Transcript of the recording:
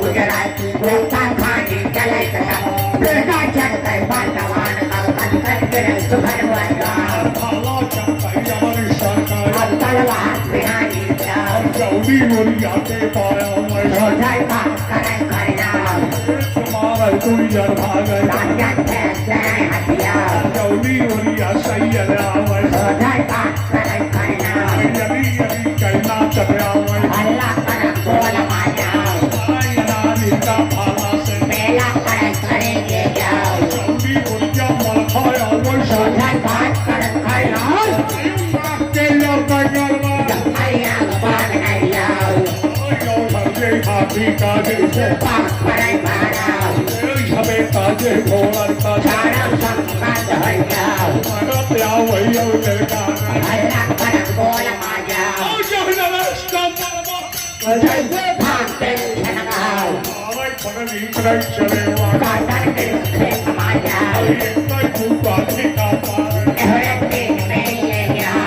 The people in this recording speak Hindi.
गुजराती गोता खानी चले गया बेटा चढ़ गए बालवान कल कर गिरे सुभर वाला भाला चंपई यार सरकार तलवार बिहारी जाओ जौली मोरिया के पाया मैं छोटाई बात करे करना तुम्हारा दुनिया भागे राजा से हथियार जौली मोरिया सही है मैं छोटाई बात करे करना यदि यदि कहना चला मैं अल्लाह पर बोल माया आई नानी का भाला से मेला करेंगे जाओ जौली मोरिया मल खाया मैं छोटाई बात करे करना के यार बंगाल अया बाग नहीं जाओ हाथी का जैसे बाग करे मारा हमें ताजे घोड़र का सारा संगत हो जाओ मारा प्या वही अवतर का अल्लाह पर बोल माया जैसे भागते लगाओ हमारे पगली चले काटन के माया